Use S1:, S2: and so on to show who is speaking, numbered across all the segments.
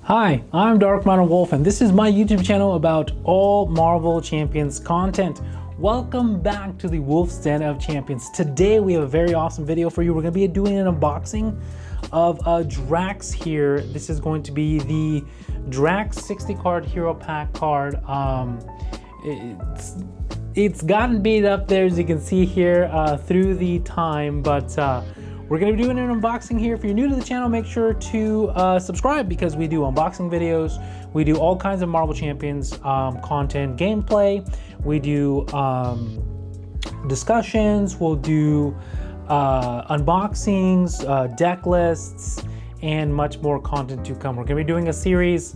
S1: Hi, I'm Dark Mountain Wolf, and this is my YouTube channel about all Marvel Champions content. Welcome back to the Wolf's Den of Champions. Today we have a very awesome video for you. We're going to be doing an unboxing of Drax here. This is going to be the Drax 60 card Hero Pack card. It's gotten beat up there, as you can see here, through the time, but we're going to be doing an unboxing here. If you're new to the channel, make sure to subscribe, because we do unboxing videos. We do all kinds of Marvel Champions content, gameplay. We do discussions. We'll do unboxings, deck lists, and much more content to come. We're going to be doing a series,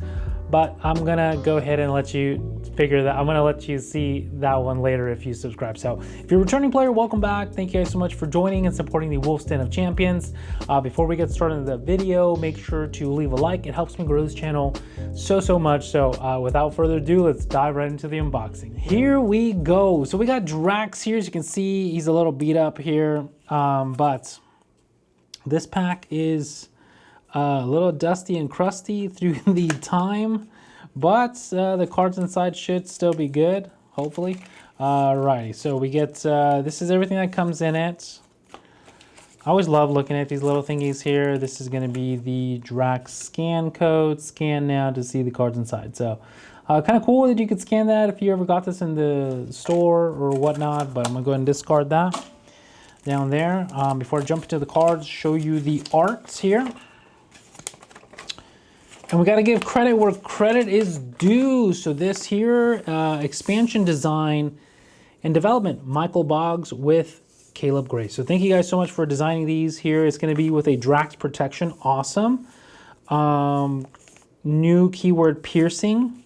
S1: but I'm going to go ahead and let you figure that. I'm going to let you see that one later if you subscribe. So if you're a returning player, welcome back. Thank you guys so much for joining and supporting the Wolf's Den of Champions. Before we get started in the video, make sure to leave a like. It helps me grow this channel so much. So without further ado, let's dive right into the unboxing. Here we go. So we got Drax here. As you can see, he's a little beat up here, but this pack is a little dusty and crusty through the time, but the cards inside should still be good, hopefully. Alrighty, so we get, this is everything that comes in it. I always love looking at these little thingies here. This is going to be the Drax scan code. Scan now to see the cards inside. So kind of cool that you could scan that if you ever got this in the store or whatnot, but I'm going to go ahead and discard that down there. Before I jump into the cards, show you the arts here. And we got to give credit where credit is due. So this here, expansion design and development, Michael Boggs with Caleb Gray. So thank you guys so much for designing these here. It's going to be with a Drax protection. Awesome. New keyword piercing.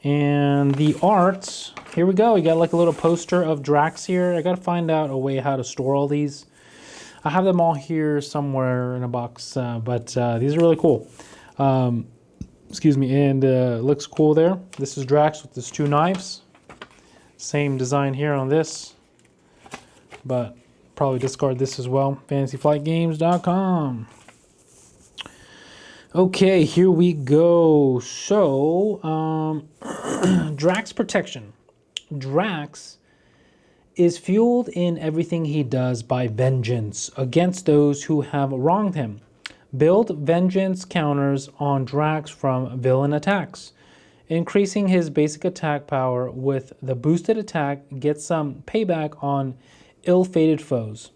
S1: And the arts, here we go. We got like a little poster of Drax here. I got to find out a way how to store all these. I have them all here somewhere in a box, but these are really cool. Excuse me, and looks cool there. This is Drax with his two knives. Same design here on this, but probably discard this as well. FantasyFlightGames.com. Okay, here we go. So, Drax protection. Drax is fueled in everything he does by vengeance against those who have wronged him. Build vengeance counters on Drax from villain attacks. Increasing his basic attack power with the boosted attack, get some payback on ill-fated foes.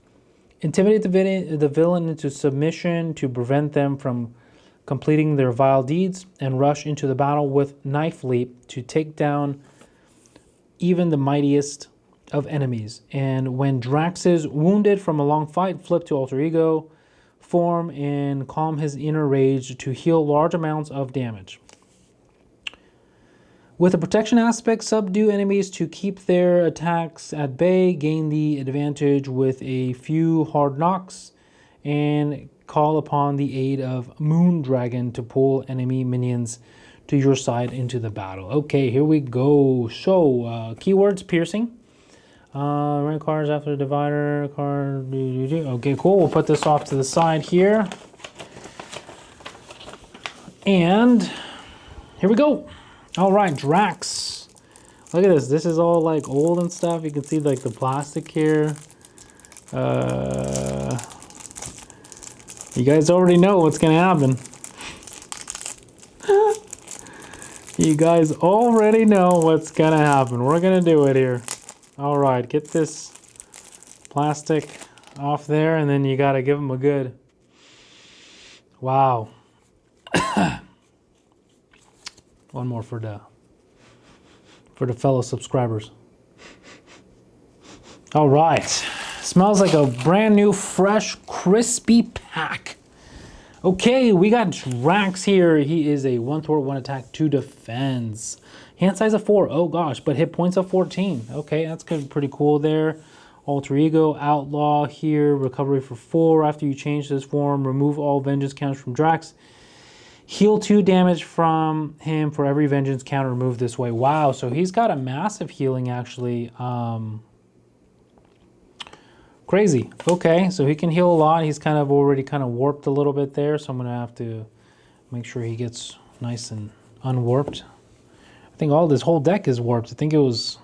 S1: Intimidate the villain into submission to prevent them from completing their vile deeds, and rush into the battle with knife leap to take down even the mightiest of enemies. And when Drax is wounded from a long fight, flip to alter ego form and calm his inner rage to heal large amounts of damage. With a protection aspect, subdue enemies to keep their attacks at bay, gain the advantage with a few hard knocks, and call upon the aid of Moondragon to pull enemy minions to your side into the battle. Okay, here we go. So, keywords, piercing. Rank cards after the divider card. Okay, cool. We'll put this off to the side here. And here we go. All right, Drax. Look at this. This is all like old and stuff. You can see like the plastic here. You guys already know what's going to happen. You guys already know what's going to happen. We're going to do it here. All right, get this plastic off there, and then you got to give them a good, wow. One more for the fellow subscribers. All right, smells like a brand new, fresh, crispy pack. Okay, we got Drax here. He is a 1 thwart, 1 attack, 2 defense. Hand size of 4, oh gosh, but hit points of 14. Okay, that's good, pretty cool there. Alter Ego, Outlaw here, recovery for 4. After you change this form, remove all vengeance counters from Drax. Heal 2 damage from him for every vengeance counter removed this way. Wow, so he's got a massive healing actually. Crazy. Okay, so he can heal a lot. He's kind of already kind of warped a little bit there, so I'm going to have to Make sure he gets nice and unwarped. I think all this whole deck is warped. I think it was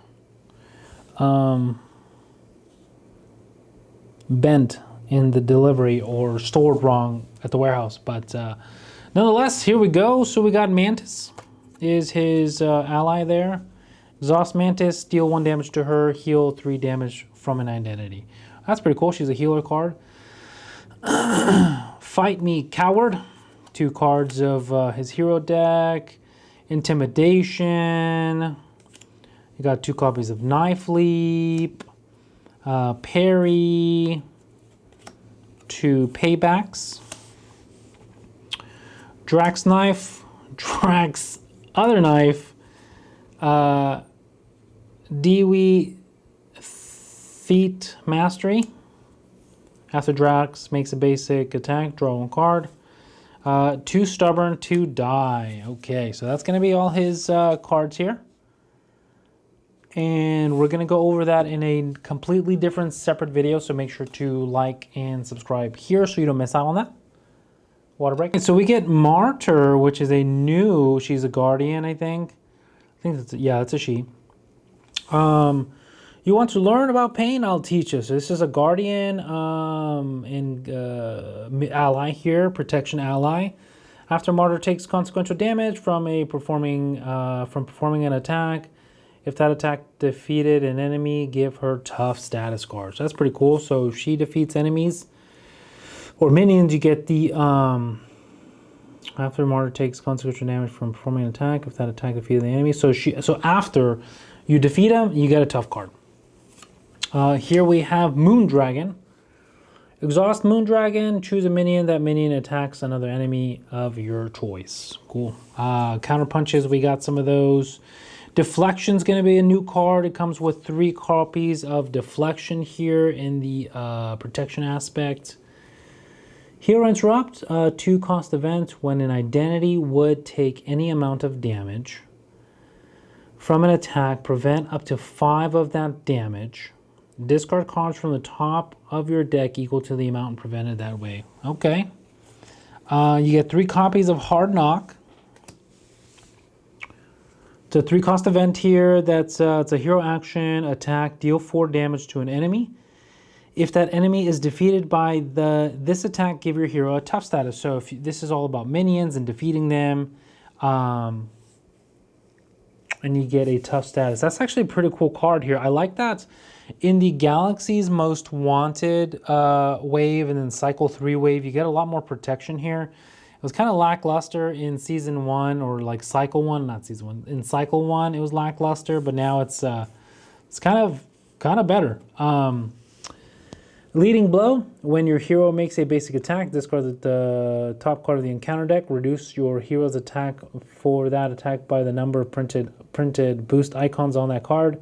S1: bent in the delivery or stored wrong at the warehouse. But nonetheless, here we go. So we got Mantis is his ally there. Exhaust Mantis, deal 1 damage to her, heal 3 damage from an identity. That's pretty cool. She's a healer card. Fight Me Coward. 2 cards of his hero deck. Intimidation. You got 2 copies of Knife Leap. Parry. 2 Paybacks. Drax Knife. Drax Other Knife. Dewey Feet Mastery. After Drax makes a basic attack, draw 1 card. 2 Stubborn, 2 Die. Okay, so that's going to be all his cards here. And we're going to go over that in a completely different separate video, so make sure to like and subscribe here so you don't miss out on that. Water break. So we get Martyr, which is a new, she's a guardian, I think. Yeah, it's a she. You want to learn about pain? I'll teach you. So this is a guardian and ally here, protection ally. After Martyr takes consequential damage from performing an attack, if that attack defeated an enemy, give her tough status cards. That's pretty cool. So if she defeats enemies or minions, you get the after Martyr takes consequential damage from performing an attack, if that attack defeated the enemy. So after you defeat him, you get a tough card. Here we have Moondragon. Exhaust Moondragon, choose a minion. That minion attacks another enemy of your choice. Cool. Counter punches, we got some of those. Deflection's going to be a new card. It comes with 3 copies of Deflection here in the protection aspect. Hero Interrupt, 2 cost event. When an identity would take any amount of damage from an attack, prevent up to 5 of that damage. Discard cards from the top of your deck equal to the amount prevented that way. Okay. You get 3 copies of Hard Knock. It's a 3 cost event here. That's it's a hero action attack. Deal 4 damage to an enemy. If that enemy is defeated by this attack, give your hero a tough status. So if this is all about minions and defeating them, and you get a tough status. That's actually a pretty cool card here. I like that. In the Galaxy's Most Wanted wave and then Cycle 3 wave, you get a lot more protection here. It was kind of lackluster in Season 1 or like Cycle 1, not Season 1. In Cycle 1, it was lackluster, but now it's kind of better. Leading Blow, when your hero makes a basic attack, discard the top card of the encounter deck. Reduce your hero's attack for that attack by the number of printed boost icons on that card.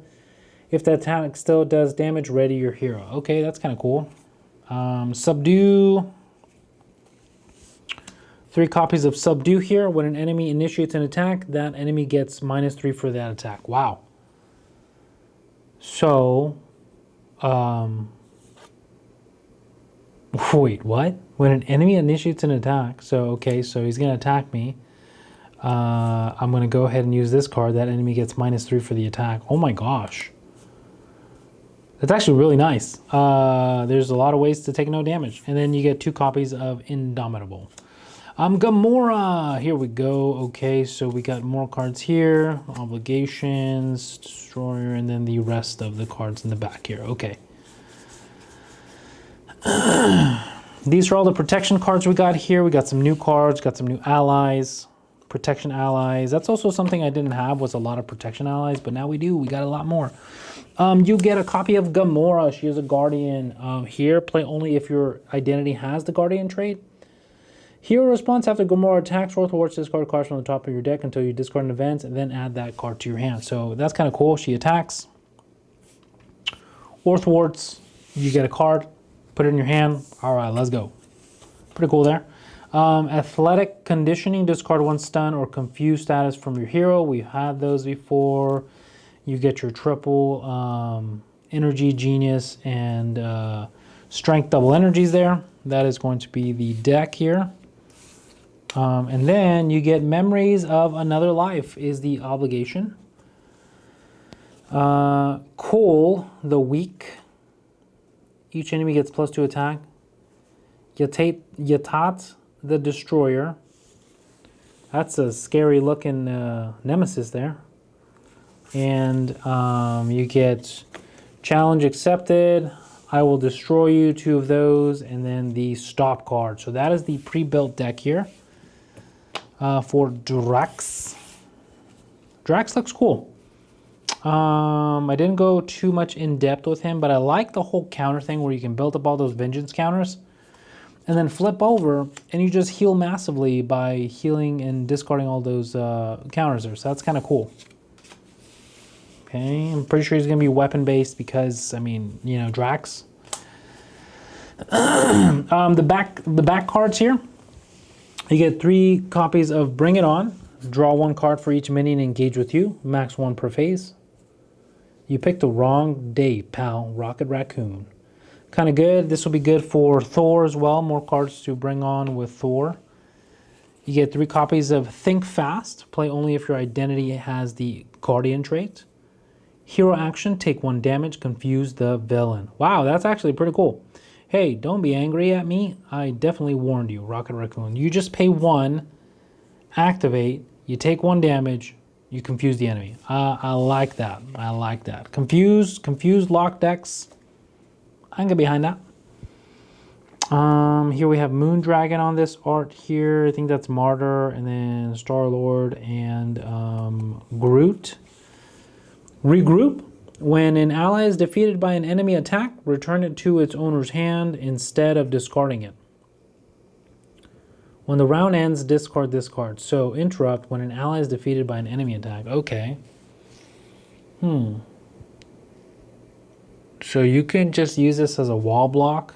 S1: If the attack still does damage, ready your hero. Okay, that's kind of cool. Subdue. 3 copies of Subdue here. When an enemy initiates an attack, that enemy gets -3 for that attack. Wow. So, wait, what? When an enemy initiates an attack, so he's going to attack me. I'm going to go ahead and use this card. That enemy gets -3 for the attack. Oh my gosh. That's actually really nice. There's a lot of ways to take no damage. And then you get 2 copies of Indomitable. Gamora, here we go. Okay, so we got more cards here. Obligations, Destroyer, and then the rest of the cards in the back here. Okay. These are all the protection cards we got here. We got some new cards, got some new allies, protection allies. That's also something I didn't have, was a lot of protection allies, but now we do. We got a lot more. You get a copy of Gamora. She is a guardian. Here, play only if your identity has the guardian trait. Hero response after Gamora attacks, roll towards discard cards from the top of your deck until you discard an event, and then add that card to your hand. So that's kind of cool. She attacks. Or thwarts, you get a card, put it in your hand. All right, let's go. Pretty cool there. Athletic Conditioning, discard 1 stun or confuse status from your hero. We've had those before. You get your triple energy, genius, and strength double energies there. That is going to be the deck here. And then you get Memories of Another Life is the obligation. Coal, the weak. Each enemy gets +2 attack. Yatat, the destroyer. That's a scary looking nemesis there. And you get Challenge Accepted. I will destroy you, 2 of those, and then the stop card. So that is the pre-built deck here for Drax. Drax looks cool. I didn't go too much in depth with him, but I like the whole counter thing where you can build up all those vengeance counters and then flip over and you just heal massively by healing and discarding all those counters there. So that's kind of cool. Okay, I'm pretty sure he's going to be weapon-based because, I mean, you know, Drax. The back cards here, you get 3 copies of Bring It On. Draw 1 card for each minion engaged with you. Max 1 per phase. You picked the wrong day, pal. Rocket Raccoon. Kind of good. This will be good for Thor as well. More cards to bring on with Thor. You get 3 copies of Think Fast. Play only if your identity has the Guardian trait. Hero action, take 1 damage, confuse the villain. Wow, that's actually pretty cool. Hey, don't be angry at me. I definitely warned you, Rocket Raccoon. You just pay 1, activate, you take 1 damage, you confuse the enemy. I like that. I like that. Confused lock decks. I can get behind that. Here we have Moon Dragon on this art here. I think that's Martyr, and then Star-Lord and Groot. Regroup. When an ally is defeated by an enemy attack, return it to its owner's hand instead of discarding it. When the round ends, discard this card. So interrupt when an ally is defeated by an enemy attack. Okay. So you can just use this as a wall block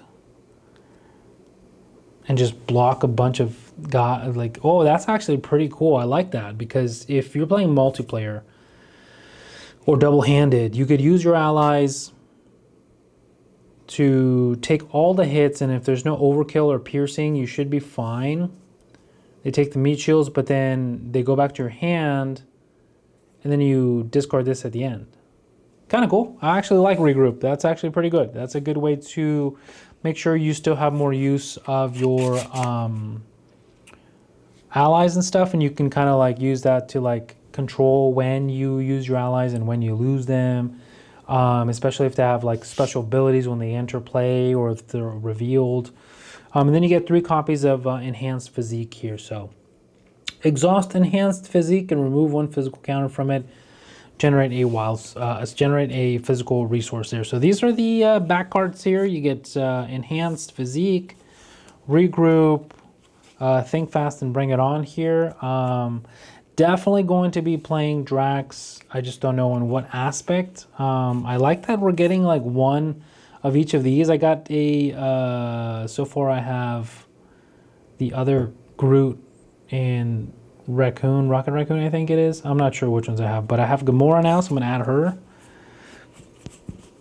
S1: and just block a bunch of guys. Like, oh, that's actually pretty cool. I like that because if you're playing multiplayer or double-handed, you could use your allies to take all the hits, and if there's no overkill or piercing, you should be fine. They take the meat shields, but then they go back to your hand, and then you discard this at the end. Kind of cool. I actually like Regroup. That's actually pretty good. That's a good way to make sure you still have more use of your allies and stuff, and you can kind of like use that to like control when you use your allies and when you lose them, especially if they have like special abilities when they enter play or if they're revealed. And then you get 3 copies of Enhanced Physique here. So exhaust Enhanced Physique and remove 1 physical counter from it. Generate a physical resource there. So these are the back cards here. You get Enhanced Physique, Regroup, Think Fast and Bring It On here. Definitely going to be playing Drax. I just don't know in what aspect. I like that we're getting like 1 of each of these. I got a, so far I have the other Groot and Raccoon, Rocket Raccoon I think it is. I'm not sure which ones I have, but I have Gamora now, so I'm going to add her.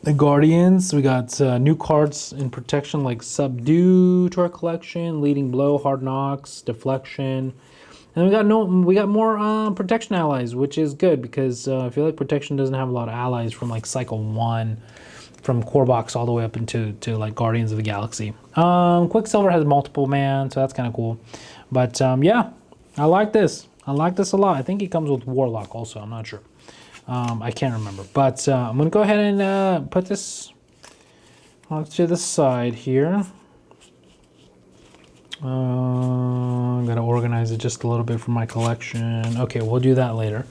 S1: The Guardians, we got new cards in protection like Subdue to our collection, Leading Blow, Hard Knocks, Deflection. And we got more protection allies, which is good because I feel like protection doesn't have a lot of allies from like Cycle 1, from Core Box all the way up into like Guardians of the Galaxy. Quicksilver has multiple man, so that's kind of cool. But yeah, I like this. I like this a lot. I think it comes with Warlock also. I'm not sure. I can't remember. But I'm going to go ahead and put this to the side here. I'm going to organize it just a little bit for my collection. Okay, we'll do that later.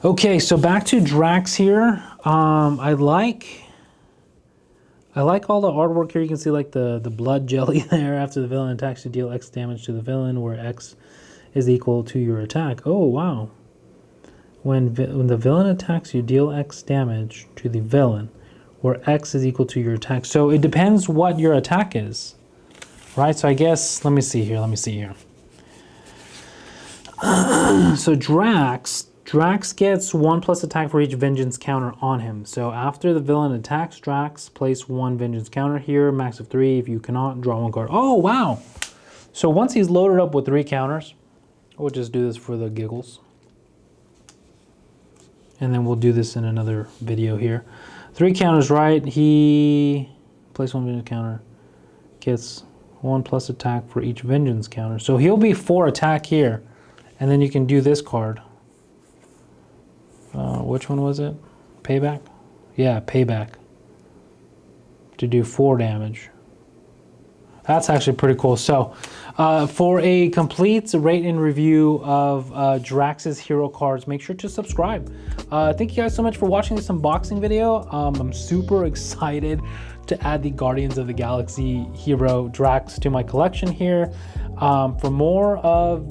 S1: Okay, so back to Drax here. I like all the artwork here. You can see like the blood jelly there. After the villain attacks, you deal X damage to the villain, where X is equal to your attack. Oh, wow. When the villain attacks, you deal X damage to the villain, where X is equal to your attack. So it depends what your attack is. Right, so I guess, let me see here. So Drax gets 1+ attack for each vengeance counter on him. So after the villain attacks Drax, place 1 vengeance counter here, max of 3. If you cannot, draw 1 card. Oh, wow. So once he's loaded up with 3 counters, we'll just do this for the giggles. And then we'll do this in another video here. 3 counters, right? He plays 1 vengeance counter, gets 1+ attack for each vengeance counter. So he'll be 4 attack here. And then you can do this card. Which one was it? Payback? Yeah, payback. To do 4 damage. That's actually pretty cool. So for a complete rate and review of Drax's hero cards, make sure to subscribe. Thank you guys so much for watching this unboxing video. I'm super excited to add the Guardians of the Galaxy hero Drax to my collection here. For more of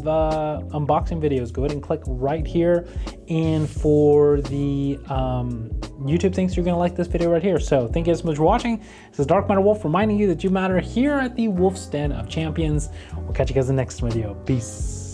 S1: unboxing videos, go ahead and click right here. And for the YouTube thinks you're gonna like this video right here. So thank you guys so much for watching. This is Dark Matter Wolf reminding you that you matter here at the Wolf's Den of Champions. We'll catch you guys in the next video. Peace.